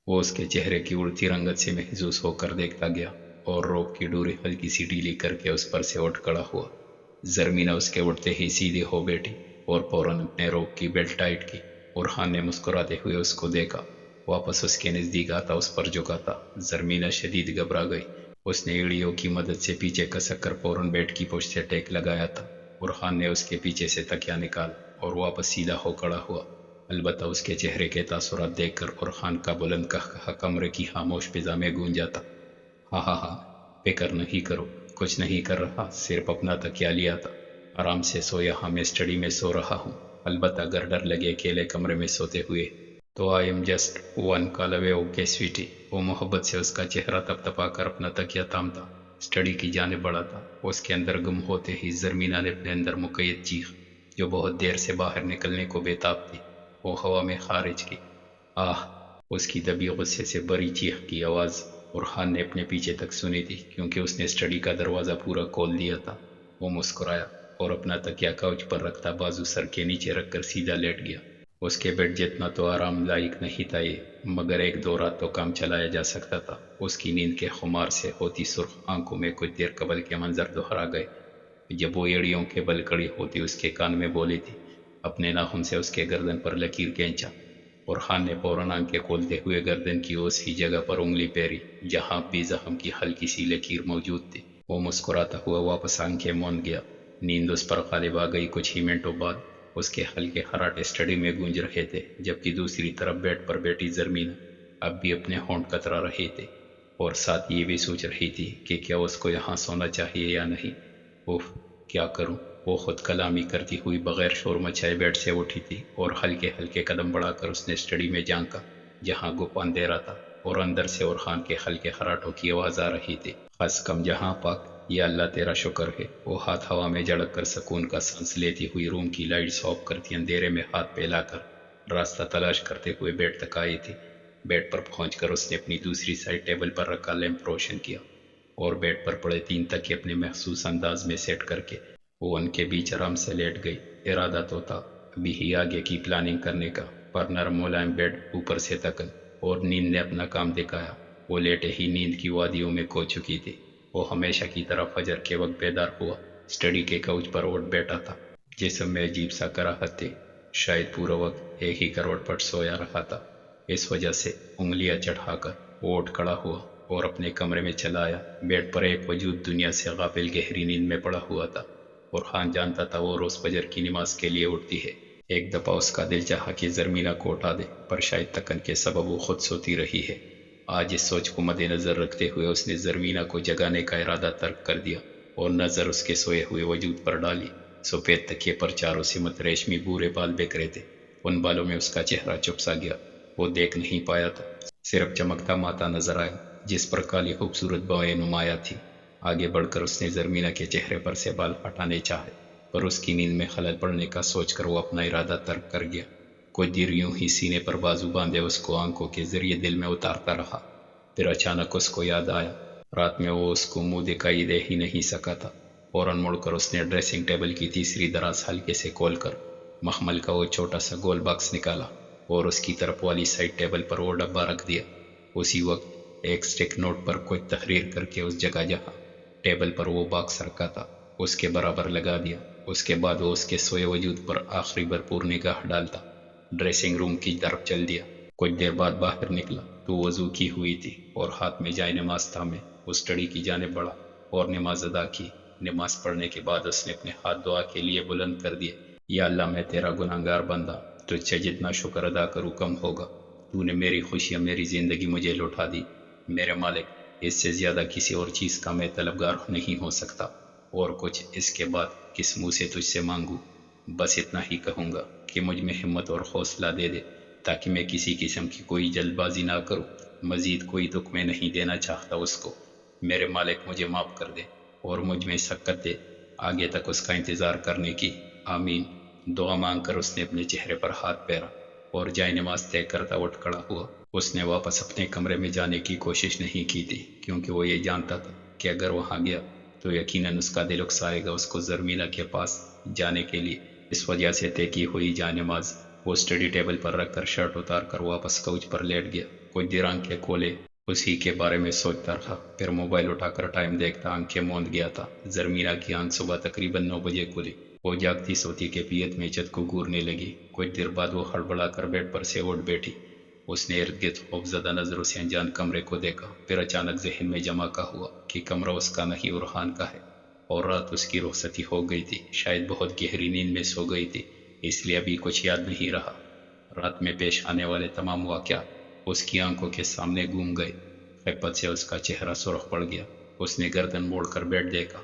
وہ اس کے چہرے کی اڑتی رنگت سے محظوظ ہو کر دیکھتا گیا اور روک کی ڈوری ہلکی سی ڈھیلی کر کے اس پر سے اٹھ کھڑا ہوا۔ زرمینہ اس کے اٹھتے ہی سیدھی ہو بیٹھی اور فوراً اپنے روک کی بیلٹ ٹائٹ کی۔ اورحان نے مسکراتے ہوئے اس کو دیکھا، واپس اس کے نزدیک آتا اس پر جھکا تھا۔ زرمینہ شدید گھبرا گئی۔ اس نے ایڑیوں کی مدد سے پیچھے کسک کر فوراً بیٹ کی پشت سے ٹیک لگایا تھا۔ اورحان نے اس کے پیچھے سے تکیا نکالا اور واپس سیدھا ہو کھڑا ہوا۔ البتہ اس کے چہرے کے تاثرات دیکھ کر اورحان کا بلند قہقہہ کمرے کی خاموش فضا میں گونجا تھا۔ ہاں ہاں ہاں، فکر نہیں کرو، کچھ نہیں کر رہا، صرف اپنا تکیا لیا تھا، آرام سے سو، یہاں میں اسٹڈی میں سو رہا ہوں۔ البتہ اگر ڈر لگے اکیلے کمرے میں سوتے ہوئے تو I am just one call away, okay sweaty. وہ محبت سے اس کا چہرہ تپ تپا کر اپنا تکیا تھامتا اسٹڈی کی جانب بڑھا تھا۔ اس کے اندر گم ہوتے ہی زرمینہ نے اپنے اندر مقید چیخ، جو بہت دیر سے باہر نکلنے کو بے تاب تھی، وہ ہوا میں خارج کی۔ آہ! اس کی دبی غصے سے بری چیخ کی آواز اورحان نے اپنے پیچھے تک سنی تھی، کیونکہ اس نے اسٹڈی کا دروازہ پورا کھول دیا تھا۔ وہ مسکرایا اور اپنا تکیا کاؤچ پر رکھتا بازو سر کے نیچے رکھ کر سیدھا لیٹ گیا۔ اس کے بیڈ جتنا تو آرام لائق نہیں تھا یہ، مگر ایک دو رات تو کام چلایا جا سکتا تھا۔ اس کی نیند کے خمار سے ہوتی سرخ آنکھوں میں کچھ دیر قبل کے منظر دہرا گئے، جب وہ ایڑیوں کے بل کڑی ہوتی اس کے کان میں بولی تھی۔ اپنے ناخن سے اس کے گردن پر لکیر کھینچا۔ اورحان نے فوراً آنکھیں کھولتے ہوئے گردن کی اسی جگہ پر انگلی پھیری جہاں بھی زخم کی ہلکی سی لکیر موجود تھی۔ وہ مسکراتا ہوا واپس آنکھیں موند گیا۔ نیند اس پر غالب آ گئی۔ کچھ ہی منٹوں بعد اس کے ہلکے خراٹے اسٹڈی میں گونج رہے تھے، جبکہ دوسری طرف بیڈ پر بیٹھی زرمینہ اب بھی اپنے ہونٹ کترا رہے تھے اور ساتھ یہ بھی سوچ رہی تھی کہ کیا اس کو یہاں سونا چاہیے یا نہیں۔ اوف! کیا کروں؟ وہ خود کلامی کرتی ہوئی بغیر شور مچائے بیڈ سے اٹھی تھی اور ہلکے ہلکے قدم بڑھا کر اس نے اسٹڈی میں جھانکا جہاں گپ اندھیرا تھا اور اندر سے اورحان کے ہلکے خراٹوں کی آواز آ رہی تھی۔ خس کم جہاں پاک، یا اللہ تیرا شکر ہے۔ وہ ہاتھ ہوا میں جھڑک کر سکون کا سانس لیتی ہوئی روم کی لائٹس آف کرتی اندھیرے میں ہاتھ پھیلا کر راستہ تلاش کرتے ہوئے بیڈ تک آئی تھی۔ بیڈ پر پہنچ کر اس نے اپنی دوسری سائڈ ٹیبل پر رکھا لیمپ روشن کیا اور بیڈ پر پڑے 3 تکیے اپنے محسوس انداز میں سیٹ کر کے وہ ان کے بیچ آرام سے لیٹ گئی۔ ارادہ تو تھا ابھی ہی آگے کی پلاننگ کرنے کا، پر نرم ملائم بیڈ اوپر سے تکن اور نیند نے اپنا کام دکھایا۔ وہ لیٹے ہی نیند کی وادیوں میں کھو چکی تھی۔ وہ ہمیشہ کی طرح فجر کے وقت بیدار ہوا، اسٹڈی کے کوچ پر اٹھ بیٹھا تھا۔ جسم میں عجیب سا کراہت تھی، شاید پورا وقت ایک ہی کروٹ پر سویا رہا تھا۔ اس وجہ سے انگلیاں چڑھا کر وہ اٹھ کھڑا ہوا اور اپنے کمرے میں چلا آیا۔ بیڈ پر ایک وجود دنیا سے غافل گہری نیند میں پڑا ہوا تھا۔ اورحان جانتا تھا وہ روز فجر کی نماز کے لیے اٹھتی ہے۔ ایک دفعہ اس کا دل چاہا کہ زرمینہ کو اٹھا دے، پر شاید تکن کے سبب وہ خود سوتی رہی ہے۔ آج اس سوچ کو مد نظر رکھتے ہوئے اس نے زرمینہ کو جگانے کا ارادہ ترک کر دیا اور نظر اس کے سوئے ہوئے وجود پر ڈالی۔ سفید تکیے پر چاروں سمت ریشمی بھورے بال بکھرے تھے۔ ان بالوں میں اس کا چہرہ چھپ سا گیا۔ وہ دیکھ نہیں پایا تھا، صرف چمکتا ماتھا نظر آیا جس پر کالی خوبصورت بویں نمایاں تھی۔ آگے بڑھ کر اس نے زرمینہ کے چہرے پر سے بال ہٹانے چاہے، پر اس کی نیند میں خلل پڑنے کا سوچ کر وہ اپنا ارادہ ترک کر گیا۔ کچھ دیر یوں ہی سینے پر بازو باندھے اس کو آنکھوں کے ذریعے دل میں اتارتا رہا۔ پھر اچانک اس کو یاد آیا رات میں وہ اس کو منہ دکھائی دے ہی نہیں سکا تھا۔ فوراً مڑ کر اس نے ڈریسنگ ٹیبل کی تیسری دراز ہلکے سے کھول کر مخمل کا وہ چھوٹا سا گول باکس نکالا اور اس کی طرف والی سائڈ ٹیبل پر وہ ڈبہ رکھ دیا۔ اسی وقت ایک سٹک نوٹ پر کچھ تحریر کر کے اس جگہ جہاں ٹیبل پر وہ باکس رکھا تھا اس کے برابر لگا دیا۔ اس کے بعد وہ اس کے سوئے وجود پر آخری بھرپور نگاہ ڈالتا ڈریسنگ روم کی طرف چل دیا۔ کچھ دیر بعد باہر نکلا تو وضو کی ہوئی تھی اور ہاتھ میں جائے نماز تھامے وہ اسٹڈی کی جانب بڑھا اور نماز ادا کی۔ نماز پڑھنے کے بعد اس نے اپنے ہاتھ دعا کے لیے بلند کر دیے۔ یا اللہ، میں تیرا گناہگار بندہ، تجھ سے جتنا شکر ادا کروں کم ہوگا۔ تو نے میری خوشیاں، میری زندگی مجھے لوٹا دی۔ میرے مالک، اس سے زیادہ کسی اور چیز کا میں طلبگار نہیں ہو سکتا، اور کچھ اس کے بعد کس منہ سے تجھ سے مانگوں۔ بس اتنا ہی کہوں گا کہ مجھ میں ہمت اور حوصلہ دے دے تاکہ میں کسی قسم کی کوئی جلد بازی نہ کروں۔ مزید کوئی دکھ میں نہیں دینا چاہتا اس کو۔ میرے مالک، مجھے معاف کر دے اور مجھ میں سکت دے آگے تک اس کا انتظار کرنے کی۔ آمین۔ دعا مانگ کر اس نے اپنے چہرے پر ہاتھ پھیرا اور جائے نماز طے کرتا اٹھ کھڑا ہوا۔ اس نے واپس اپنے کمرے میں جانے کی کوشش نہیں کی تھی، کیونکہ وہ یہ جانتا تھا کہ اگر وہاں گیا تو یقیناً اس کا دل اکسائے گا اس کو زرمینہ کے پاس جانے کے لیے۔ اس وجہ سے طے کی ہوئی جائے نماز وہ اسٹڈی ٹیبل پر رکھ کر شرٹ اتار کر واپس کوچ پر لیٹ گیا۔ کچھ دیر آنکھیں کھولے اسی کے بارے میں سوچتا رہا، پھر موبائل اٹھا کر ٹائم دیکھتا آنکھیں موند گیا تھا۔ زرمینہ کی آنکھ صبح تقریباً 9 بجے کھلی۔ وہ جاگتی سوتی کیفیت میں چھت کو گورنے لگی۔ کچھ دیر بعد وہ ہڑبڑا کر بیڈ پر سے اٹھ بیٹھی۔ اس نے ارد گرد خوفزدہ نظروں سے انجان کمرے کو دیکھا، پھر اچانک ذہن میں جمع کا ہوا کہ کمرہ اس کا نہیں ارحان کا ہے، اور رات اس کی رخصتی ہو گئی تھی۔ شاید بہت گہری نیند میں سو گئی تھی، اس لیے ابھی کچھ یاد نہیں رہا۔ رات میں پیش آنے والے تمام واقعات اس کی آنکھوں کے سامنے گھوم گئے۔ خفت سے اس کا چہرہ سرخ پڑ گیا۔ اس نے گردن موڑ کر بیڈ دیکھا،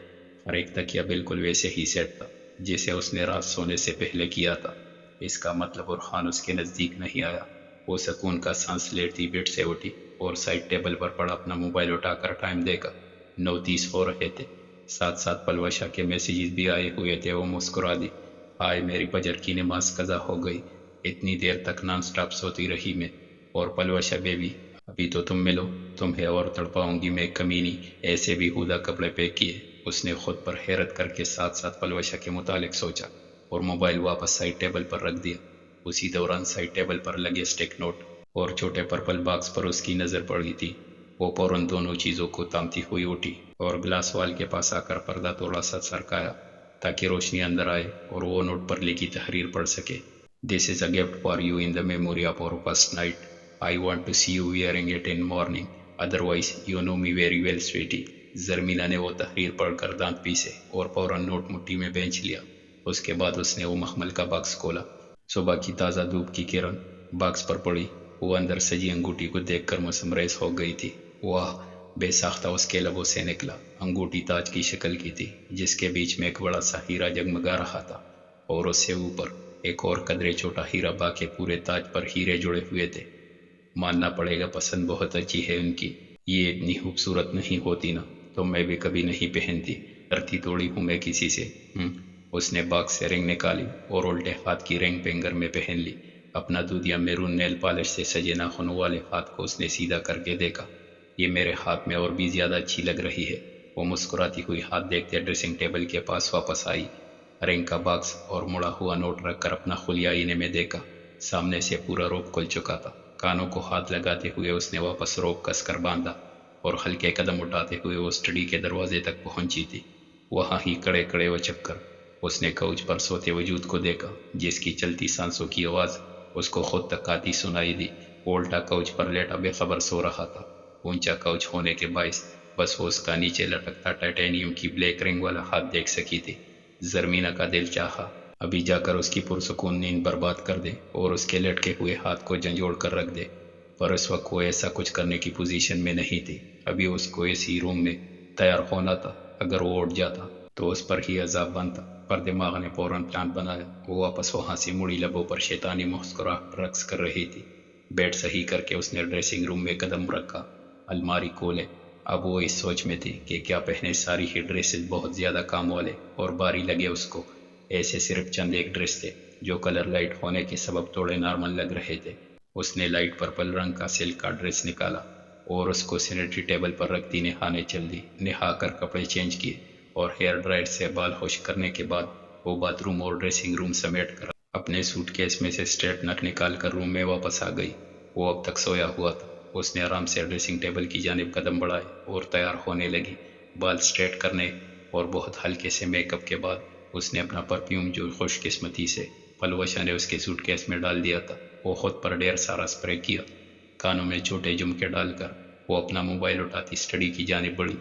ہر ایک تکیہ بالکل ویسے ہی سیٹ تھا جیسے اس نے رات سونے سے پہلے کیا تھا۔ اس کا مطلب ارحان اس کے نزدیک نہیں آیا۔ وہ سکون کا سانس لیتی بیڈ سے اٹھی اور سائڈ ٹیبل پر پڑا اپنا موبائل اٹھا کر ٹائم دیکھا۔ 9:30 ہو رہے تھے۔ ساتھ ساتھ پلوشا کے میسیجز بھی آئے ہوئے تھے۔ وہ مسکرا دی، ہائے میری فجر کی نماز قضا ہو گئی، اتنی دیر تک نان سٹاپ سوتی رہی میں۔ اور پلوشا بیوی، ابھی تو تم ملو، تمہیں اور تڑپاؤں گی میں کمینی، ایسے بھی ہودہ کپڑے پیک کیے۔ اس نے خود پر حیرت کر کے ساتھ ساتھ پلوشا کے متعلق سوچا اور موبائل واپس سائڈ ٹیبل پر رکھ دیا۔ اسی دوران سائڈ ٹیبل پر لگے اسٹیک نوٹ اور چھوٹے پرپل باکس پر اس کی نظر پڑی تھی۔ وہ فوراً دونوں چیزوں کو تامتی ہوئی اٹھی اور گلاس وال کے پاس آ کر پردہ تھوڑا سا سرکایا تاکہ روشنی اندر آئے اور وہ نوٹ پر لکھی تحریر پڑھ سکے۔ This is a gift for you in the memory of our first night. I want to see you wearing it in morning. Otherwise, you know me very well, sweetie. زرمینہ نے وہ تحریر پڑھ کر دانت پیسے اور فوراً نوٹ مٹھی میں بھینچ لیا۔ اس کے بعد اس نے وہ مخمل کا باکس کھولا۔ صبح کی تازہ دھوپ کی کرن باکس پر پڑی۔ وہ اندر سجی انگوٹھی کو دیکھ کر مسمریز ہو گئی تھی۔ واہ! بے ساختہ اس کے لبوں سے نکلا۔ انگوٹھی تاج کی شکل کی تھی جس کے بیچ میں ایک بڑا سا ہیرا جگمگا رہا تھا، اور اس سے اوپر ایک اور قدرے چھوٹا ہیرا، باقی پورے تاج پر ہیرے جڑے ہوئے تھے۔ ماننا پڑے گا پسند بہت اچھی ہے ان کی، یہ اتنی خوبصورت نہیں ہوتی نا، تو میں بھی کبھی نہیں پہنتی، ڈرتی توڑی ہوں میں کسی سے۔ اس نے باکس سے رنگ نکالی اور الٹے ہاتھ کی رنگ فنگر میں پہن لی۔ اپنا دودھیا میرون نیل پالش سے سجے ناخنوں والے ہاتھ کو اس نے سیدھا کر کے دیکھا۔ یہ میرے ہاتھ میں اور بھی زیادہ اچھی لگ رہی ہے۔ وہ مسکراتی ہوئی ہاتھ دیکھتے ڈریسنگ ٹیبل کے پاس واپس آئی، رنگ کا باکس اور مڑا ہوا نوٹ رکھ کر اپنا خلیہ آئینے میں دیکھا۔ سامنے سے پورا روپ کھل چکا تھا۔ کانوں کو ہاتھ لگاتے ہوئے اس نے واپس روپ کس کر باندھا اور ہلکے قدم اٹھاتے ہوئے وہ اسٹڈی کے دروازے تک پہنچی تھی۔ وہاں ہی کڑے کڑے وہ چپ کر اس نے کوچ پر سوتے وجود کو دیکھا جس کی چلتی سانسوں کی آواز اس کو خود تک آتی سنائی دی۔ وہ الٹا کوچ پر لیٹا بے خبر سو رہا تھا۔ اونچا کوچ ہونے کے باعث بس وہ اس کا نیچے لٹکتا ٹائٹینیم کی بلیک رنگ والا ہاتھ دیکھ سکی تھی۔ زرمینہ کا دل چاہا ابھی جا کر اس کی پرسکون نیند برباد کر دے اور اس کے لٹکے ہوئے ہاتھ کو جھنجھوڑ کر رکھ دے، پر اس وقت وہ ایسا کچھ کرنے کی پوزیشن میں نہیں تھی۔ ابھی اس کو اسی روم میں تیار ہونا تھا۔ اگر وہ اٹھ جاتا تو اس پر ہی عذاب بنتا، پر دماغ نے فوراً پلان بنایا۔ وہ واپس وہاں سے مڑی، لبوں پر شیطانی مسکراہٹ رقص کر رہی تھی۔ بیڈ صحیح کر کے اس نے ڈریسنگ روم میں قدم رکھا، الماری کھولے۔ اب وہ اس سوچ میں تھی کہ کیا پہنے، ساری ہی ڈریسز بہت زیادہ کام والے اور بھاری لگے اس کو۔ ایسے صرف چند ایک ڈریس تھے جو کلر لائٹ ہونے کے سبب تھوڑے نارمل لگ رہے تھے۔ اس نے لائٹ پرپل رنگ کا سلک کا ڈریس نکالا اور اس کو سینیٹری ٹیبل پر رکھتی نہانے چل دی۔ نہا کر کپڑے چینج کیے اور ہیئر ڈرائر سے بال خشک کرنے کے بعد وہ باتھ روم اور ڈریسنگ روم سمیٹ کر اپنے سوٹ کیس میں سے اسٹریٹنر نکال کر روم میں واپس آ گئی۔ وہ اب تک سویا ہوا تھا۔ اس نے آرام سے ڈریسنگ ٹیبل کی جانب قدم بڑھائے اور تیار ہونے لگی۔ بال اسٹریٹ کرنے اور بہت ہلکے سے میک اپ کے بعد اس نے اپنا پرفیوم، جو خوش قسمتی سے پلوشا نے اس کے سوٹ کیس میں ڈال دیا تھا، وہ خود پر ڈھیر سارا اسپرے کیا۔ کانوں میں چھوٹے جھمکے ڈال کر وہ اپنا موبائل اٹھاتی اسٹڈی کی جانب بڑھی۔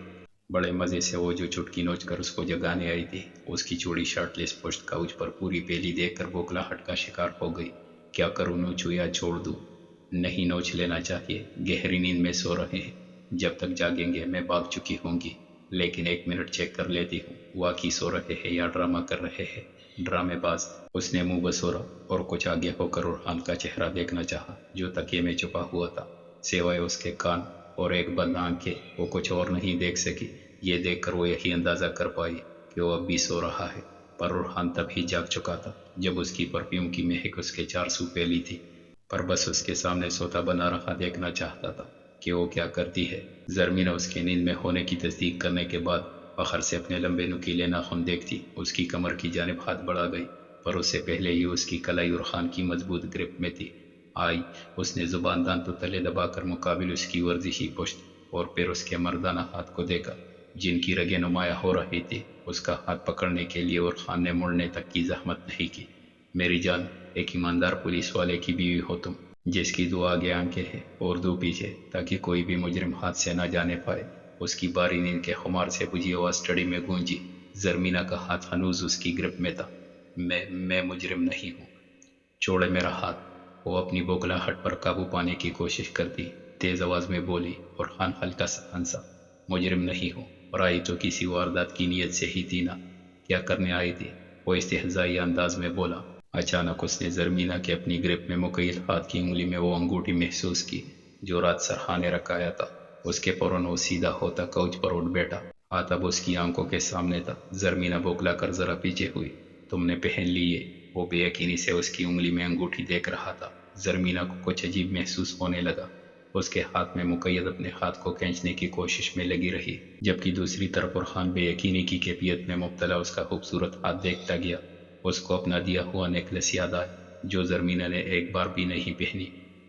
بڑے مزے سے وہ جو چٹکی نوچ کر اس کو جگانے آئی تھی، اس کی چوڑی شارٹ لیس پشت کوچ پر پوری پیلی دیکھ کر بوکھلاہٹ کا شکار ہو گئی۔ کیا کروں، نوچوں یا چھوڑ دوں؟ نہیں، نوچ لینا چاہیے، گہری نیند میں سو رہے ہیں، جب تک جاگیں گے میں بھاگ چکی ہوں گی۔ لیکن 1 منٹ چیک کر لیتی ہوں، واقعی سو رہے ہیں یا ڈرامہ کر رہے ہیں؟ ڈرامے باز۔ اس نے منہ بسورا اور کچھ آگے ہو کر ارحان کا چہرہ دیکھنا چاہا جو تکیے میں چھپا ہوا تھا۔ سوائے اس کے کان اور ایک بند آنکھیں وہ کچھ اور نہیں دیکھ سکی۔ یہ دیکھ کر وہ یہی اندازہ کر پائی کہ وہ اب بھی سو رہا ہے، پر ارحان تب ہی جاگ چکا تھا جب اس کی پرفیوم کی مہک اس کے 4 سو پھیلی تھی، پر بس اس کے سامنے سوتا بنا رہا دیکھنا چاہتا تھا کہ وہ کیا کرتی ہے۔ زرمینہ اس کے نیند میں ہونے کی تصدیق کرنے کے بعد فخر سے اپنے لمبے نکیلے ناخن دیکھتی اس کی کمر کی جانب ہاتھ بڑھا گئی، پر اس سے پہلے ہی اس کی کلائی ارحان کی مضبوط گرپ میں تھی۔ آئی۔ اس نے زبان دانتوں تلے دبا کر مقابل اس کی ورزشی پشت اور پھر اس کے مردانہ ہاتھ کو دیکھا جن کی رگیں نمایاں ہو رہی تھی۔ اس کا ہاتھ پکڑنے کے لیے اور خان نے مڑنے تک کی زحمت نہیں کی۔ میری جان، ایک ایماندار پولیس والے کی بیوی ہو تم، جس کی دو آگے آنکھیں ہیں اور دو پیچھے، تاکہ کوئی بھی مجرم ہاتھ سے نہ جانے پائے۔ اس کی باری نیند کے خمار سے بجھی آواز ٹڑی میں گونجی۔ زرمینہ کا ہاتھ ہنوز اس کی گرپ میں تھا۔ میں مجرم نہیں ہوں، چھوڑے میرا ہاتھ۔ وہ اپنی بوکھلاہٹ پر قابو پانے کی کوشش کرتی تیز آواز میں بولی اور خان ہلکا سا ہنسا۔ مجرم نہیں ہوں، اور آئی تو کسی واردات کی نیت سے ہی تھی نا، کیا کرنے آئی تھی؟ وہ استہزائی انداز میں بولا۔ اچانک اس نے زرمینہ کے اپنی گرپ میں مکیل ہاتھ کی انگلی میں وہ انگوٹھی محسوس کی جو رات سرحا نے رکھایا تھا۔ اس کے فوراً وہ سیدھا ہوتا کوچ پر اٹھ بیٹھا۔ ہاتھ اب اس کی آنکھوں کے سامنے تھا۔ زرمینہ بوکھلا کر ذرا پیچھے ہوئی۔ تم نے پہن لی یہ؟ وہ بے یقینی سے اس کی انگلی میں انگوٹھی دیکھ رہا تھا۔ زرمینہ کو کچھ عجیب محسوس ہونے لگا۔ اس کے ہاتھ میں مقید اپنے ہاتھ کو کھینچنے کی کوشش میں لگی رہی، جبکہ دوسری طرف فرحان بے یقینی کی کیفیت میں مبتلا اس کا خوبصورت ہاتھ دیکھتا گیا۔ اس کو اپنا دیا ہوا نیکلس یاد آیا جو زرمینہ نے ایک بار بھی نہیں پہنی۔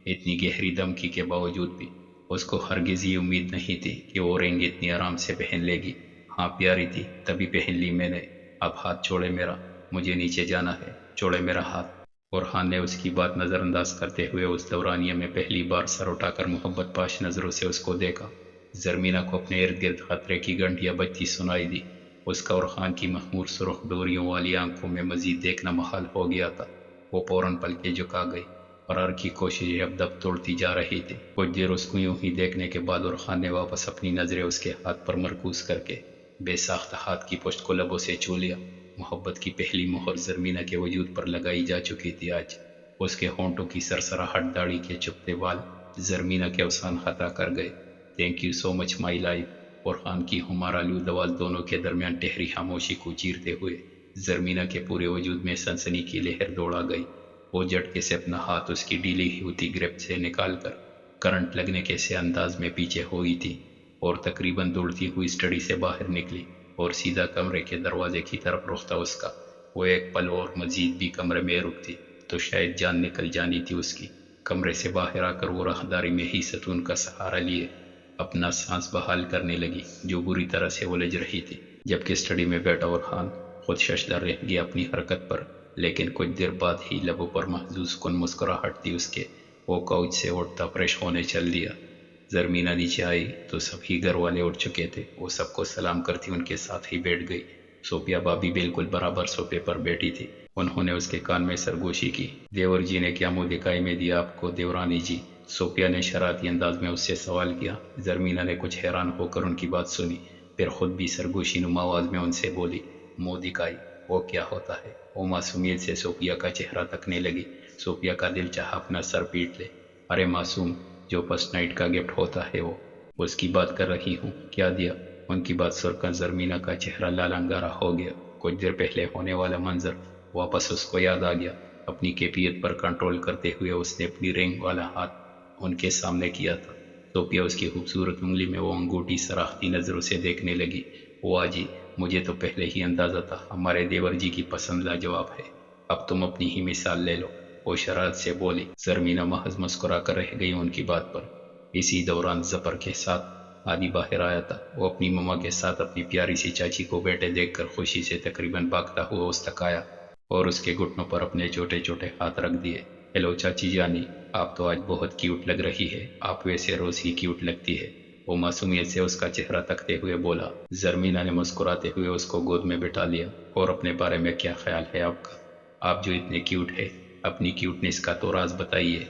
اتنی گہری دھمکی کے باوجود بھی اس کو ہرگز یہ امید نہیں تھی کہ وہ رنگ اتنی آرام سے پہن لے گی۔ ہاں پیاری تھی، تبھی پہن لی میں نے۔ اب ہاتھ چھوڑے میرا، مجھے نیچے جانا ہے، چھوڑے میرا ہاتھ۔ فرحان نے اس کی بات نظر انداز کرتے ہوئے اس دورانیے میں پہلی بار سر اٹھا کر محبت پاش نظروں سے اس کو دیکھا۔ زرمینہ کو اپنے ارد گرد خطرے کی گھنٹیاں بجتی سنائی دی۔ اس کا اور خان کی مخمور سرخ ڈوریوں والی آنکھوں میں مزید دیکھنا محال ہو گیا تھا۔ وہ فوراً پلکیں جھکا گئی۔ فرار کی کوششیں اب دب توڑتی جا رہی تھی۔ کچھ دیر اس کو یوں ہی دیکھنے کے بعد اور خان نے واپس اپنی نظریں اس کے ہاتھ پر مرکوز کر کے بے ساختہ ہاتھ کی پشت کو لبوں سے چھو لیا۔ محبت کی پہلی مہر زرمینہ کے وجود پر لگائی جا چکی تھی آج۔ اس کے ہونٹوں کی سرسراہٹ، داڑھی کے چپتے بال زرمینہ کے اوسان خطا کر گئے۔ Thank you so much my life. اور خان کی ہمار آلود آواز دونوں کے درمیان ٹہری خاموشی کو چیرتے ہوئے زرمینہ کے پورے وجود میں سنسنی کی لہر دوڑا گئی۔ وہ جھٹکے سے اپنا ہاتھ اس کی ڈھیلی ہوتی گرپ سے نکال کر کرنٹ لگنے کے سے انداز میں پیچھے ہوئی تھی اور تقریباً دوڑتی ہوئی اسٹڈی سے باہر نکلی اور سیدھا کمرے کے دروازے کی طرف رخ تھا اس کا۔ وہ ایک پل اور مزید بھی کمرے میں رکتی تو شاید جان نکل جانی تھی اس کی۔ کمرے سے باہر آ کر وہ راہداری میں ہی ستون کا سہارا لیے اپنا سانس بحال کرنے لگی جو بری طرح سے الجھ رہی تھی، جبکہ اسٹڈی میں بیٹھا اور خان خود ششدر رہ گیا اپنی حرکت پر۔ لیکن کچھ دیر بعد ہی لبوں پر محظوظ کن مسکراہٹ تھی اس کے۔ وہ کوچ سے اٹھتا فریش ہونے چل دیا۔ زرمینہ نیچے آئی تو سبھی گھر والے اٹھ چکے تھے۔ وہ سب کو سلام کرتی ان کے ساتھ ہی بیٹھ گئی۔ صوفیہ بابی بالکل برابر صوفے پر بیٹھی تھی۔ انہوں نے اس کے کان میں سرگوشی کی۔ دیور جی نے کیا منہ دکھائی میں دیا آپ کو دیورانی جی؟ صوفیہ نے شرارتی انداز میں اس سے سوال کیا۔ زرمینہ نے کچھ حیران ہو کر ان کی بات سنی، پھر خود بھی سرگوشی نما آواز میں ان سے بولی، منہ دکھائی وہ کیا ہوتا ہے؟ وہ معصومیت سے صوفیہ کا چہرہ تکنے لگی۔ صوفیہ کا دل چاہا اپنا سر پیٹ لے۔ ارے معصوم، جو فرسٹ نائٹ کا گفٹ ہوتا ہے وہ اس کی بات کر رہی ہوں، کیا دیا؟ ان کی بات سن کر زرمینہ کا چہرہ لال انگارا ہو گیا۔ کچھ دیر پہلے ہونے والا منظر واپس اس کو یاد آ گیا۔ اپنی کیفیت پر کنٹرول کرتے ہوئے اس نے اپنی رنگ والا ہاتھ ان کے سامنے کیا تھا۔ صوفیہ اس کی خوبصورت انگلی میں وہ انگوٹھی سراہتی نظروں سے دیکھنے لگی۔ واہ جی، مجھے تو پہلے ہی اندازہ تھا ہمارے دیور جی کی پسند لاجواب ہے۔ اب تم اپنی ہی مثال لے لو، وہ شرارت سے بولی۔ زرمینہ محض مسکرا کر رہ گئی ان کی بات پر۔ اسی دوران ظفر کے ساتھ عادی باہر آیا تھا۔ وہ اپنی مما کے ساتھ اپنی پیاری سی چاچی کو بیٹھے دیکھ کر خوشی سے تقریباً بھاگتا ہوا اس تک آیا اور اس کے گھٹنوں پر اپنے چھوٹے چھوٹے ہاتھ رکھ دیے۔ ہیلو چاچی جانی، آپ تو آج بہت کیوٹ لگ رہی ہے، آپ ویسے روز ہی کیوٹ لگتی ہے، وہ معصومیت سے اس کا چہرہ تکتے ہوئے بولا۔ زرمینہ نے مسکراتے ہوئے اس کو گود میں بٹھا لیا۔ اور اپنے بارے میں کیا خیال ہے آپ کا؟ آپ جو اتنے کیوٹ ہے، اپنی کیوٹنس کا تو راز بتائیے۔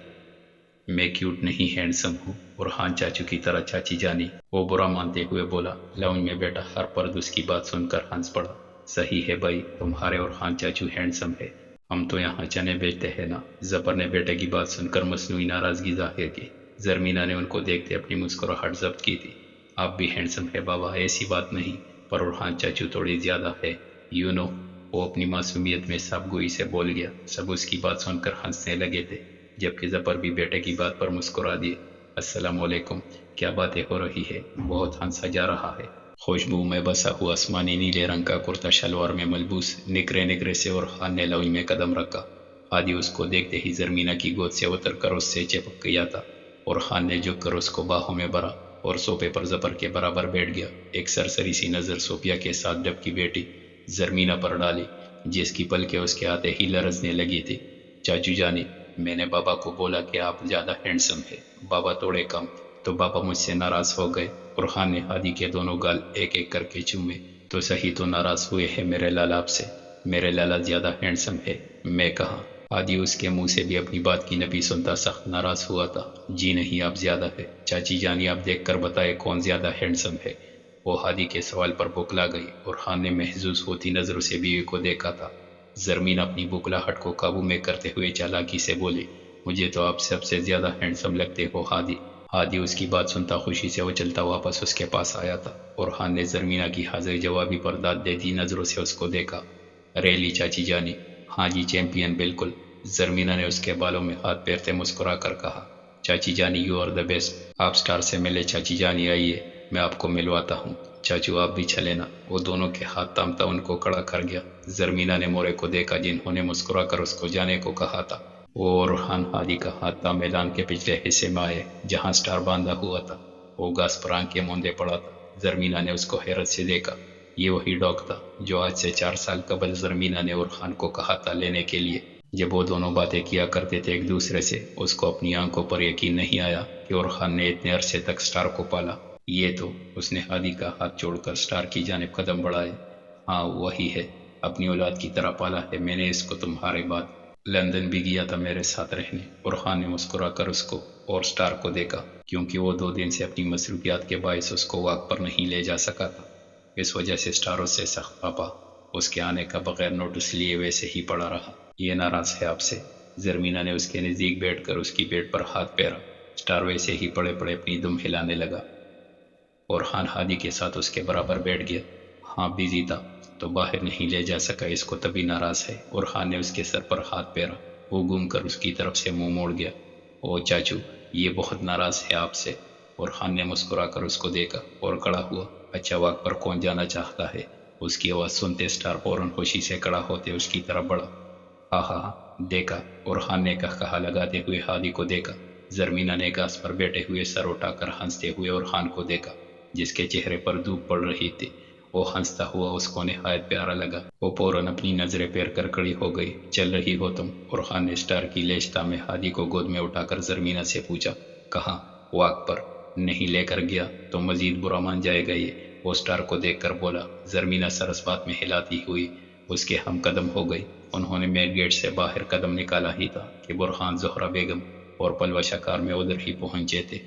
میں کیوٹ نہیں، ہینڈسم ہوں، اور ہان چاچو کی طرح چاچی جانی، وہ برا مانتے ہوئے بولا۔ لاؤنج میں بیٹھا ہر پرد اس کی بات سن کر ہنس پڑا۔ صحیح ہے بھائی، تمہارے اور خان چاچو ہینڈسم ہے، ہم تو یہاں چنے بیچتے ہیں نا۔ ظفر نے بیٹے کی بات سن کر مصنوعی ناراضگی ظاہر کی۔ زرمینہ نے ان کو دیکھتے اپنی مسکراہٹ ضبط کی تھی۔ آپ بھی ہینڈسم ہے بابا، ایسی بات نہیں، پر ارحان چاچو تھوڑی زیادہ ہے، یو نو۔ وہ اپنی معصومیت میں صاحب گوئی سے بول گیا۔ سب اس کی بات سن کر ہنسنے لگے تھے، جبکہ ظفر بھی بیٹے کی بات پر مسکرا دیے۔ السلام علیکم، کیا باتیں ہو رہی ہے؟ بہت ہنسا جا رہا ہے۔ خوشبو میں بسا ہوا آسمانی نیلے رنگ کا کرتا شلوار میں ملبوس نکرے نکرے سے ارحان نے لاؤنج میں قدم رکھا۔ ہادی اس کو دیکھتے ہی زرمینہ کی گود سے اتر کر اس سے چپک گیا تھا اور خان نے جھک کر اس کو باہوں میں بھرا اور صوفے پر زفر کے برابر بیٹھ گیا۔ ایک سرسری سی نظر صوفیہ کے ساتھ ڈب کی بیٹی زرمینہ پر ڈالی، جس کی پلکیں اس کے آتے ہی لرزنے لگی تھی۔ چاچو جانی، میں نے بابا کو بولا کہ آپ زیادہ ہینڈسم ہے، بابا توڑے کم، تو بابا مجھ سے ناراض ہو گئے۔ اور خان نے ہادی کے دونوں گال ایک ایک کر کے چومے۔ تو صحیح تو ناراض ہوئے ہیں میرے لالا آپ سے، میرے لالا زیادہ ہینڈسم ہے، میں کہا۔ ہادی اس کے منہ سے بھی اپنی بات کی نفی سنتا سخت ناراض ہوا تھا۔ جی نہیں، آپ زیادہ ہے، چاچی جانی آپ دیکھ کر بتائے کون زیادہ ہینڈسم ہے۔ وہ ہادی کے سوال پر بوکلا گئی اور خان نے محظوظ ہوتی نظروں سے بیوی کو دیکھا تھا۔ زرمینہ اپنی بوکلاہٹ کو قابو میں کرتے ہوئے چالاکی سے بولی، مجھے تو آپ سب سے زیادہ ہینڈسم لگتے ہو ہادی۔ ہادی اس کی بات سنتا خوشی سے اچلتا واپس اس کے پاس آیا تھا اور خان نے زرمینہ کی حاضر جوابی پر داد دیتی نظروں سے اس کو دیکھا۔ ریلی چاچی جانی، ہاں جی چیمپئن بالکل۔ زرمینہ نے اس کے بالوں میں ہاتھ پھیرتے مسکرا کر کہا، چاچی جانی یو آر دا بیسٹ۔ آپ سٹار سے ملے چاچی جانی، آئیے میں آپ کو ملواتا ہوں۔ چاچو آپ بھی چلے نا۔ وہ دونوں کے ہاتھ تامتا ان کو کڑا کر گیا۔ زرمینہ نے مورے کو دیکھا جنہوں نے مسکرا کر اس کو جانے کو کہا تھا۔ وہ اور خان ہادی کا ہاتھ تھا میدان کے پچھلے حصے میں آئے جہاں سٹار باندھا ہوا تھا۔ وہ گاس پر آنکھیں موندے پڑا تھا۔ زرمینہ نے اس کو حیرت سے دیکھا۔ یہ وہی ڈاگ تھا جو آج سے 4 سال قبل زرمینہ نے اور خان کو کہا تھا لینے کے لیے۔ جب وہ دونوں باتیں کیا کرتے تھے ایک دوسرے سے، اس کو اپنی آنکھوں پر یقین نہیں آیا کہ اور خان نے اتنے عرصے تک سٹار کو پالا۔ یہ تو، اس نے ہادی کا ہاتھ چھوڑ کر سٹار کی جانب قدم بڑھائے، ہاں وہی ہے، اپنی اولاد کی طرح پالا ہے میں نے اس کو تمہارے بعد۔ لندن بھی گیا تھا میرے ساتھ رہنے۔ اور خان نے مسکرا کر اس کو اور سٹار کو دیکھا، کیونکہ وہ 2 دن سے اپنی مصروفیات کے باعث اس کو واک پر نہیں لے جا سکا تھا۔ اس وجہ سے سٹار اس سے سخت پاپا، اس کے آنے کا بغیر نوٹس لیے ویسے ہی پڑا رہا۔ یہ ناراض ہے آپ سے۔ زرمینہ نے اس کے نزدیک بیٹھ کر اس کی پیٹ پر ہاتھ پھیرا۔ سٹار ویسے ہی پڑے پڑے اپنی دم ہلانے لگا اور خان ہادی کے ساتھ اس کے برابر بیٹھ گیا۔ ہاں بزی تھا تو باہر نہیں لے جا سکا، اس کو تبھی ناراض ہے۔ اور خان نے اس کے سر پر ہاتھ پھیرا۔ وہ گھوم کر اس کی طرف سے منہ موڑ گیا۔ او چاچو، یہ بہت ناراض ہے آپ سے۔ اور خان نے مسکرا کر اس کو دیکھا اور کھڑا ہوا۔ اچھا واک پر کون جانا چاہتا ہے؟ اس کی آواز سنتے سٹار فوراً خوشی سے کھڑا ہوتے اس کی طرف بڑھا۔ ہاں ہاں ہاں دیکھا۔ اور خان نے کہا لگاتے ہوئے ہادی کو دیکھا۔ زرمینہ نے گھاس پر بیٹھے ہوئے سر اٹھا کر ہنستے ہوئے اور خان کو دیکھا جس کے چہرے پر دھوپ پڑ رہی تھی۔ وہ ہنستا ہوا اس کو نہایت پیارا لگا۔ وہ فوراً اپنی نظریں پھیر کر کھڑی ہو گئی۔ چل رہی ہو تم؟ اور خان نے سٹار کی لیشتا میں ہادی کو گود میں اٹھا کر زرمینہ سے پوچھا۔ کہاں؟ واک پر۔ نہیں لے کر گیا تو مزید برا مان جائے گا یہ، وہ سٹار کو دیکھ کر بولا۔ زرمینہ سرس بات میں ہلاتی ہوئی اس کے ہم قدم ہو گئی۔ انہوں نے مین گیٹ سے باہر قدم نکالا ہی تھا کہ برہان، زہرہ بیگم اور پلوشہ کار میں ادھر ہی پہنچے تھے۔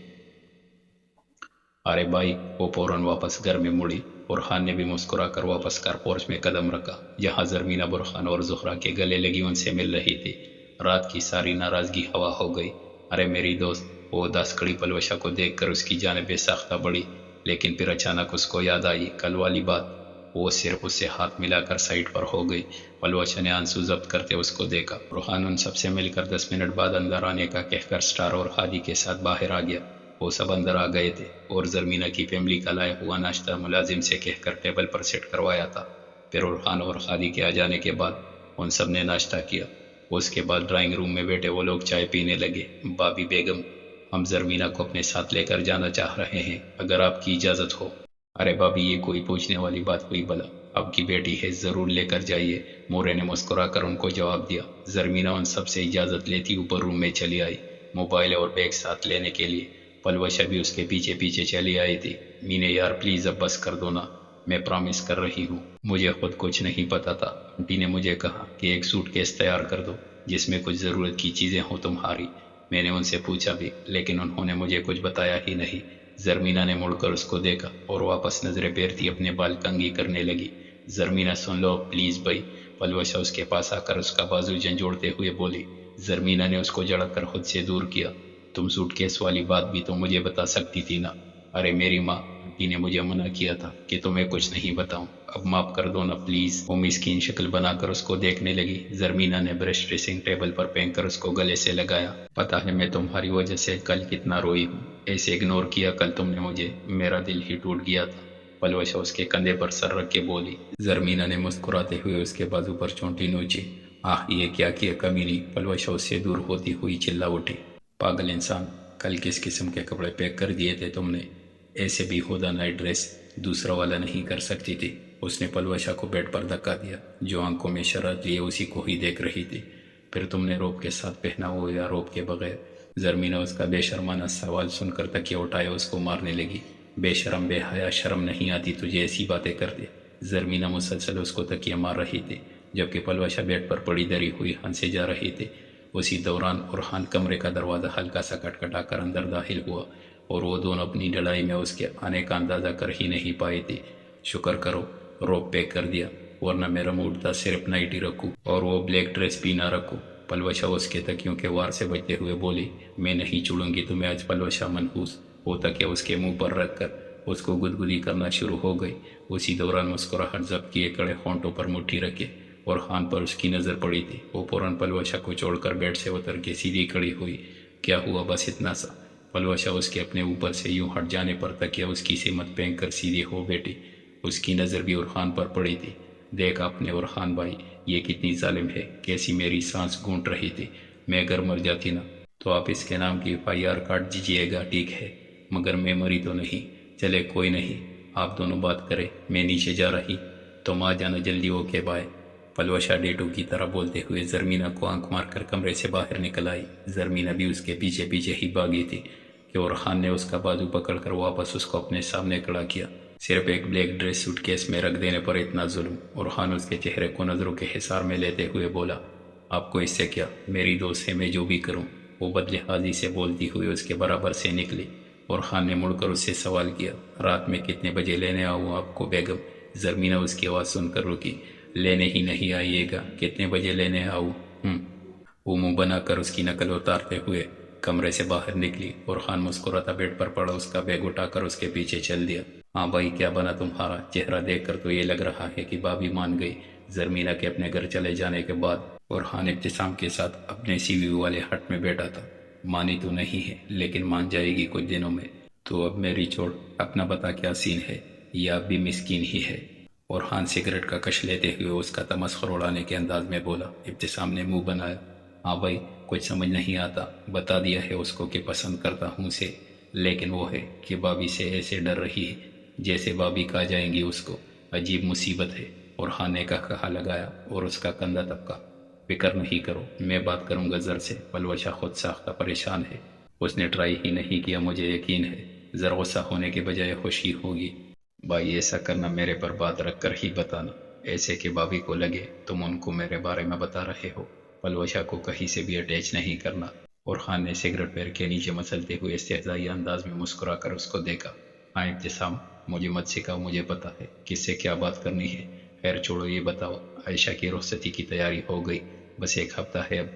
ارے بھائی، وہ فوراً واپس گھر میں مڑی اور خان نے بھی مسکرا کر واپس کار پورچ میں قدم رکھا جہاں زرمینہ برہان اور زہرہ کے گلے لگی ان سے مل رہی تھی۔ رات کی ساری ناراضگی ہوا ہو گئی۔ ارے میری دوست، وہ اداس کھڑی پلوشہ کو دیکھ کر اس کی جانب بے ساختہ بڑھی، لیکن پھر اچانک اس کو یاد آئی کل والی بات۔ وہ صرف اس سے ہاتھ ملا کر سائٹ پر ہو گئی۔ پلوشہ نے آنسو ضبط کرتے اس کو دیکھا۔ برہان ان سب سے مل کر 10 منٹ بعد اندر آنے کا کہہ کر سٹار اور ہادی کے ساتھ باہر آ گیا۔ وہ سب اندر آ گئے تھے اور زرمینہ کی فیملی کا لایا ہوا ناشتہ ملازم سے کہہ کر ٹیبل پر سیٹ کروایا تھا۔ پھر برہان اور ہادی کے آ جانے کے بعد ان سب نے ناشتہ کیا۔ اس کے بعد ڈرائنگ روم میں بیٹھے وہ لوگ چائے پینے لگے۔ بابی بیگم، ہم زرمینہ کو اپنے ساتھ لے کر جانا چاہ رہے ہیں اگر آپ کی اجازت ہو۔ ارے بابی، یہ کوئی پوچھنے والی بات ہوئی بھلا؟ آپ کی بیٹی ہے، ضرور لے کر جائیے، مورے نے مسکرا کر ان کو جواب دیا۔ زرمینہ ان سب سے اجازت لیتی اوپر روم میں چلی آئی، موبائل اور بیگ ساتھ لینے کے لیے۔ پلوشہ بھی اس کے پیچھے پیچھے چلی آئی تھی۔ مینے یار پلیز اب بس کر دو نا، میں پرامس کر رہی ہوں، مجھے خود کچھ نہیں پتا تھا۔ آنٹی نے مجھے کہا کہ ایک سوٹ کیس تیار کر دو جس میں کچھ ضرورت کی چیزیں ہوں تمہاری۔ میں نے ان سے پوچھا بھی لیکن انہوں نے مجھے کچھ بتایا ہی نہیں۔ زرمینہ نے مڑ کر اس کو دیکھا اور واپس نظریں پھیرتی اپنے بال کنگھی کرنے لگی۔ زرمینہ سن لو پلیز بھائی، پلوشہ اس کے پاس آ کر اس کا بازو جھنجھوڑتے ہوئے بولی۔ زرمینہ نے اس کو جھڑک کر خود سے دور کیا۔ تم سوٹ کیس والی بات بھی تو مجھے بتا سکتی تھی نا۔ ارے میری ماں، آنٹی نے مجھے منع کیا تھا کہ تمہیں کچھ نہیں بتاؤں، اب معاف کر دو نا پلیز۔ وہ مسکین شکل بنا کر اس کو دیکھنے لگی۔ زرمینہ نے برش ڈریسنگ ٹیبل پر پھینک کر اس کو گلے سے لگایا۔ پتا ہے میں تمہاری وجہ سے کل کتنا روئی ہوں، ایسے اگنور کیا کل تم نے مجھے، میرا دل ہی ٹوٹ گیا تھا۔ پلوشہ اس کے کندھے پر سر رکھ کے بولی۔ زرمینہ نے مسکراتے ہوئے اس کے بازو پر چونٹی نوچی آہ یہ کیا کیا کمینی، پلوشہ اس سے دور ہوتی ہوئی چلا اٹھی۔ پاگل انسان، کل کس قسم کے کپڑے پیک کر دیے تھے تم نے؟ ایسے بھی خدا نائٹ ڈریس دوسرا والا نہیں کر سکتی تھی۔ اس نے پلوشہ کو بیڈ پر دھکا دیا، جو آنکھوں میں شرارت لیے اسی کو ہی دیکھ رہی تھی۔ پھر تم نے روب کے ساتھ پہنا ہو یا روب کے بغیر؟ زرمینہ اس کا بے شرمانہ سوال سن کر تکیہ اٹھایا اس کو مارنے لگی۔ بے شرم، بے حیا، شرم نہیں آتی تجھے ایسی باتیں کرتے؟ زرمینہ مسلسل اس کو تکیہ مار رہی تھی، جبکہ پلوشہ بیڈ پر پڑی دری ہوئی ہنسے جا رہی تھی۔ اسی دوران اورحان کمرے کا دروازہ ہلکا سا کٹکھٹا کر اندر داخل ہوا، اور وہ دونوں اپنی لڑائی میں اس کے آنے کا اندازہ کر ہی نہیں پائے تھے۔ شکر کرو روب پیک کر دیا، ورنہ میرا موڈ تھا صرف نائٹی رکھوں اور وہ بلیک ڈریس بھی نہ رکھوں۔ پلوشہ اس کے تکیوں کے وار سے بچتے ہوئے بولی، میں نہیں چھوڑوں گی تمہیں آج۔ پلوشہ منحوس وہ تکیہ اس کے منہ پر رکھ کر اس کو گدگدی کرنا شروع ہو گئی۔ اسی دوران مسکراہٹ ضبط کیے کڑے ہونٹوں پر مٹھی رکھے اورحان پر اس کی نظر پڑی تھی۔ وہ فوراً پلوشہ کو چھوڑ کر بیڈ سے اتر کے سیدھی کھڑی ہوئی۔ کیا ہوا؟ بس اتنا سا۔ پلوشہ اس کے اپنے اوپر سے یوں ہٹ جانے پر تکیہ اس کی سمت پھینک کر سیدھی ہو بیٹھی۔ اس کی نظر بھی اورحان پر پڑی تھی۔ دیکھ آپ نے اورحان بھائی، یہ کتنی ظالم ہے، کیسی میری سانس گھونٹ رہی تھی۔ میں اگر مر جاتی نا تو آپ اس کے نام کی FIR کاٹ دیجیے گا، ٹھیک ہے؟ مگر میں مری تو نہیں۔ چلے کوئی نہیں، آپ دونوں بات کریں، میں نیچے جا رہی، تم آ جانا جلدی، اوکے بائے۔ پلوشہ ڈیٹو کی طرح بولتے ہوئے زرمینہ کو آنکھ مار کر کمرے سے باہر نکل آئی۔ زرمینہ بھی اس کے پیچھے پیچھے ہی بھاگی تھی کہ اورحان نے اس کا بازو پکڑ کر واپس اس کو اپنے سامنے کھڑا کیا۔ صرف ایک بلیک ڈریس سوٹ کیس میں رکھ دینے پر اتنا ظلم؟ اورحان اس کے چہرے کو نظروں کے حصار میں لیتے ہوئے بولا، آپ کو اس سے کیا؟ میری دوست ہے، میں جو بھی کروں۔ وہ بدلحاظی سے بولتی ہوئی اس کے برابر سے نکلی۔ اورحان نے مڑ کر اس سے سوال کیا، رات میں کتنے بجے لینے آؤں آپ کو بیگم؟ زرمینہ اس کی آواز سن کر رکی۔ لینے ہی نہیں آئیے گا، کتنے بجے لینے آؤں؟ وہ منہ بنا کر اس کی نقل اتارتے ہوئے کمرے سے باہر نکلی۔ اورحان مسکراتا بیڈ پر پڑا اس کا بیگ اٹھا کر اس کے پیچھے چل دیا۔ ہاں بھائی، کیا بنا تمہارا؟ چہرہ دیکھ کر تو یہ لگ رہا ہے کہ بھابھی مان گئی۔ زرمینہ کے اپنے گھر چلے جانے کے بعد اورحان ابتسام کے ساتھ اپنے CVU والے ہٹ میں بیٹھا تھا۔ مانی تو نہیں ہے، لیکن مان جائے گی کچھ دنوں میں۔ تو اب میری چھوڑ، اپنا بتا کیا سین ہے؟ یہ اب بھی مسکین ہی ہے۔ اورحان سگریٹ کا کش لیتے ہوئے اس کا تمسخر اڑانے کے انداز میں بولا۔ ابتسام نے منہ بنایا۔ ہاں بھائی، کچھ سمجھ نہیں آتا۔ بتا دیا ہے اس کو کہ پسند کرتا ہوں اسے، لیکن وہ ہے کہ بھابھی سے ایسے ڈر رہی ہے جیسے بھابھی کھا جائیں گی اس کو۔ عجیب مصیبت ہے۔ اورحان نے کہا لگایا اور اس کا کندھا دبکا۔ فکر نہیں کرو، میں بات کروں گا زر سے۔ پلوشہ خود ساختہ پریشان ہے، اس نے ٹرائی ہی نہیں کیا، مجھے یقین ہے زر غصہ ہونے کے بجائے خوشی ہوگی۔ بھائی ایسا کرنا، میرے پر بات رکھ کر ہی بتانا، ایسے کہ بھابھی کو لگے تم ان کو میرے بارے میں بتا رہے ہو۔ پلوشہ کو کہیں سے بھی اٹیچ نہیں کرنا۔ اورحان نے سگریٹ پیر کے نیچے مسلتے ہوئے استہزائی انداز میں مسکرا کر اس کو دیکھا۔ ہاں ابتسام، مجھے مت سکھاؤ، مجھے پتا ہے کس سے کیا بات کرنی ہے۔ خیر چھوڑو، یہ بتاؤ عائشہ کی رخصتی کی تیاری ہو گئی؟ بس ایک ہفتہ ہے اب۔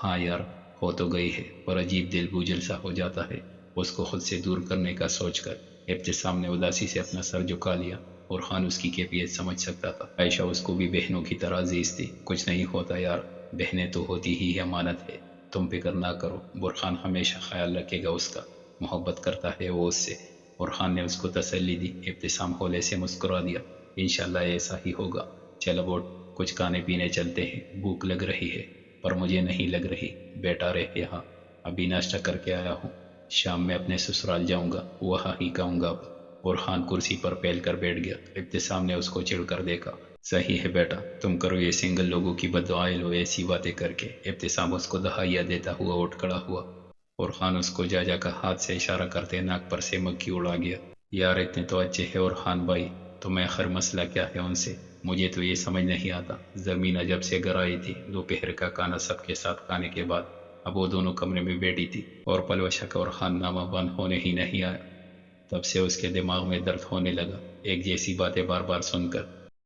ہاں یار، ہو تو گئی ہے، پر عجیب دل بوجھل سا ہو جاتا ہے اس کو خود سے دور کرنے کا سوچ کر۔ ابتسام نے اداسی سے اپنا سر جھکا لیا۔ اورحان اس کی کیفیت سمجھ سکتا تھا۔ عائشہ اس کو بھی بہنوں کی طرح عزیز تھی۔ کچھ نہیں ہوتا یار، بہنیں تو ہوتی ہی امانت ہے، تم فکر نہ کرو، برہان ہمیشہ خیال رکھے گا اس کا، محبت کرتا ہے وہ اس سے۔ اورحان نے اس کو تسلی دی۔ ابتسام ہولے سے مسکرا دیا۔ انشاءاللہ ایسا ہی ہوگا۔ چل اب اٹھ، کچھ کھانے پینے چلتے ہیں، بھوک لگ رہی ہے۔ پر مجھے نہیں لگ رہی، بیٹا رہ یہاں، ابھی ناشتہ کر کے آیا ہوں، شام میں اپنے سسرال جاؤں گا، وہاں ہی کھاؤں گا اب۔ اورحان کرسی پر پھیل کر بیٹھ گیا۔ ابتسام نے اس کو چڑھ کر دیکھا۔ صحیح ہے بیٹا، تم کرو یہ سنگل لوگوں کی بددعائیں لو ایسی باتیں کر کے۔ ابتسام اس کو دہائیاں دیتا ہوا اٹھ کھڑا ہوا۔ اورحان اس کو جا کا ہاتھ سے اشارہ کرتے ناک پر سے مکھی اڑا گیا۔ یار اتنے تو اچھے ہیں اورحان بھائی، تمہیں آخر مسئلہ کیا ہے ان سے؟ مجھے تو یہ سمجھ نہیں آتا۔ زرمینہ جب سے گھر آئی تھی، دوپہر کا کھانا سب کے ساتھ کھانے کے بعد اب وہ دونوں کمرے میں بیٹھی تھی، اور پلوشہ کا اورحان نامہ بند ہونے ہی نہیں آیا۔ تب سے اس کے دماغ میں درد ہونے لگا، ایک جیسی باتیں بار بار سن کر۔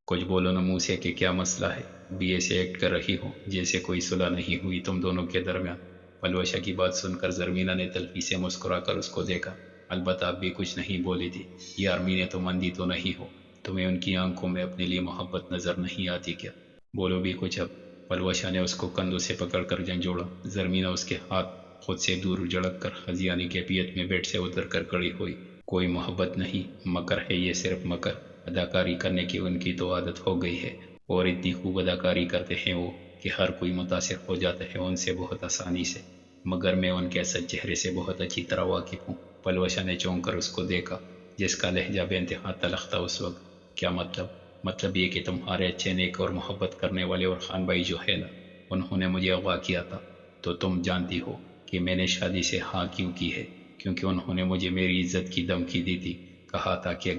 کچھ بولو نا منہ سے کہ کیا مسئلہ ہے، بھی ایسے ایکٹ کر رہی ہو جیسے کوئی صلح نہیں ہوئی تم دونوں کے درمیان۔ پلوشہ کی بات سن کر زرمینہ نے تلخی سے مسکرا کر اس کو دیکھا۔ البتہ اب بھی کچھ نہیں بولی تھی۔ یار مینے تو مندی تو نہیں ہو، تمہیں ان کی آنکھوں میں اپنے لیے محبت نظر نہیں آتی کیا؟ بولو بھی کچھ اب۔ پلوشہ نے اس کو کندھوں سے پکڑ کر جھنجھوڑا۔ زرمینہ اس کے ہاتھ خود سے دور جھڑک کر ہذیانی کیفیت میں بیڈ سے اتر کر کھڑی ہوئی۔ کوئی محبت نہیں، مکر ہے یہ، صرف مکر۔ اداکاری کرنے کی ان کی تو عادت ہو گئی ہے، اور اتنی خوب اداکاری کرتے ہیں وہ کہ ہر کوئی متاثر ہو جاتا ہے ان سے بہت آسانی سے، مگر میں ان کے اصل چہرے سے بہت اچھی طرح واقف ہوں۔ پلوشا نے چونک کر اس کو دیکھا جس کا لہجہ بے انتہا تلخ تھا اس وقت۔ کیا مطلب؟ مطلب یہ کہ تمہارے اچھے نیک اور محبت کرنے والے اورخان بھائی جو ہے نا، انہوں نے مجھے اغوا کیا تھا۔ تو تم جانتی ہو کہ میں نے شادی سے ہاں کیوں کی ہے؟ کیونکہ انہوں نے مجھے میری عزت کی دھمکی دی تھی، کہا تھا کہ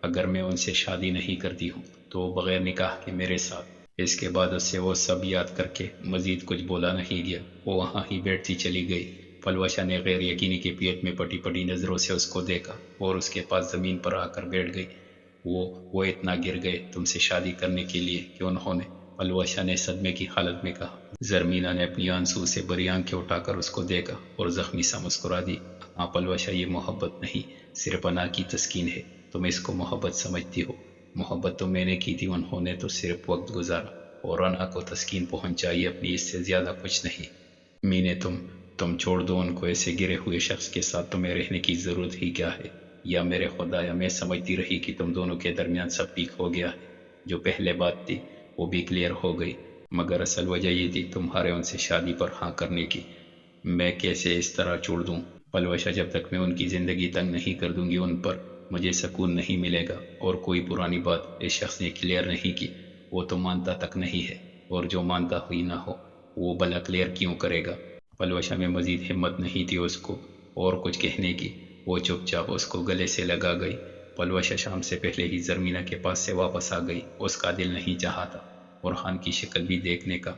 اگر میں ان سے شادی نہیں کرتی ہوں تو وہ بغیر نکاح کے میرے ساتھ۔ اس کے بعد اس سے وہ سب یاد کر کے مزید کچھ بولا نہیں گیا، وہ وہاں ہی بیٹھتی چلی گئی۔ پلوشا نے غیر یقینی کے پیٹ میں پٹی پٹی نظروں سے اس کو دیکھا اور اس کے پاس زمین پر آ کر بیٹھ گئی۔ وہ اتنا گر گئے تم سے شادی کرنے کے لیے کہ انہوں نے، پلوشا نے صدمے کی حالت میں کہا۔ زرمینا نے اپنی آنسو سے بری آنکھیں اٹھا کر اس کو دیکھا اور زخمی سا مسکرا دی۔ ہاں پلوشا، یہ محبت نہیں، صرف انا کی تسکین ہے۔ تم اس کو محبت سمجھتی ہو، محبت تو میں نے کی تھی، انہوں نے تو صرف وقت گزارا اور انا کو تسکین پہنچائی اپنی، اس سے زیادہ کچھ نہیں۔ مینے تم چھوڑ دو ان کو، ایسے گرے ہوئے شخص کے ساتھ تمہیں رہنے کی ضرورت ہی کیا ہے؟ یا میرے خدایا، میں سمجھتی رہی کہ تم دونوں کے درمیان سب ٹھیک ہو گیا ہے، جو پہلے بات تھی وہ بھی کلیئر ہو گئی، مگر اصل وجہ یہ تھی تمہارے ان سے شادی پر ہاں کرنے کی۔ میں کیسے اس طرح چھوڑ دوں پلوشا؟ جب تک میں ان کی زندگی تنگ نہیں کر دوں گی ان پر، مجھے سکون نہیں ملے گا۔ اور کوئی پرانی بات اس شخص نے کلیئر نہیں کی، وہ تو مانتا تک نہیں ہے، اور جو مانتا ہی نہ ہو وہ بلا کلیئر کیوں کرے گا؟ پلوشا میں مزید ہمت نہیں تھی اس کو اور کچھ کہنے کی، وہ چپ چاپ اس کو گلے سے لگا گئی۔ پلوشا شام سے پہلے ہی زرمینا کے پاس سے واپس آ گئی، اس کا دل نہیں چاہا تھا اورخان کی شکل بھی دیکھنے کا۔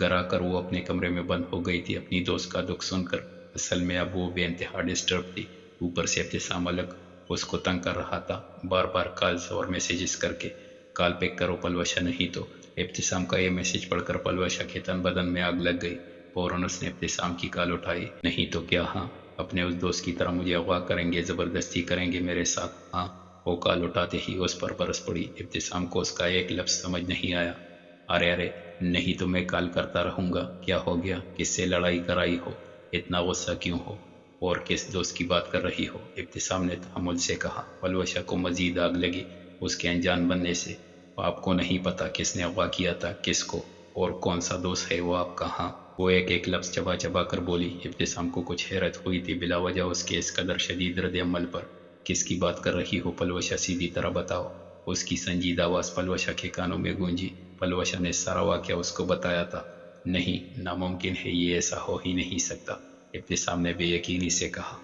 گھر آ کر وہ اپنے کمرے میں بند ہو گئی تھی اپنی دوست کا دکھ سن کر۔ اصل میں اب وہ بے انتہا ڈسٹرب تھی، اوپر سے ابتسام الگ اس کو تنگ کر رہا تھا، بار بار کالز اور میسیجز کر کے۔ کال پک کرو پلوشا، نہیں تو۔ ابتسام کا یہ میسیج پڑھ کر پلوشا کے تن بدن میں آگ لگ گئی۔ فوراً اس نے ابتسام کی کال اٹھائی۔ نہیں تو کیا؟ ہاں، اپنے اس دوست کی طرح مجھے اغوا کریں گے، زبردستی کریں گے میرے ساتھ؟ ہاں۔ وہ کال اٹھاتے ہی اس پر برس پڑی۔ ابتسام کو اس کا ایک لفظ سمجھ نہیں آیا۔ ارے نہیں تو میں کال کرتا رہوں گا، کیا ہو گیا؟ کس سے لڑائی کرائی ہو؟ اتنا غصہ کیوں ہو؟ اور کس دوست کی بات کر رہی ہو؟ ابتسام نے تحمل سے کہا۔ پلوشا کو مزید آگ لگی اس کے انجان بننے سے۔ آپ کو نہیں پتا کس نے اغوا کیا تھا، کس کو، اور کون سا دوست ہے وہ آپ کا؟ ہاں۔ وہ ایک لفظ چبا چبا کر بولی۔ ابتسام کو کچھ حیرت ہوئی تھی بلا وجہ اس کے اس قدر شدید رد عمل پر۔ کس کی بات کر رہی ہو پلوشا؟ سیدھی طرح بتاؤ۔ اس کی سنجیدہ آواز پلوشا کے کانوں میں گونجی۔ پلوشا نے سارا واقعہ اس کو بتایا تھا۔ نہیں، ناممکن ہے، یہ ایسا ہو ہی نہیں سکتا، ابتسام نے بے یقینی سے کہا۔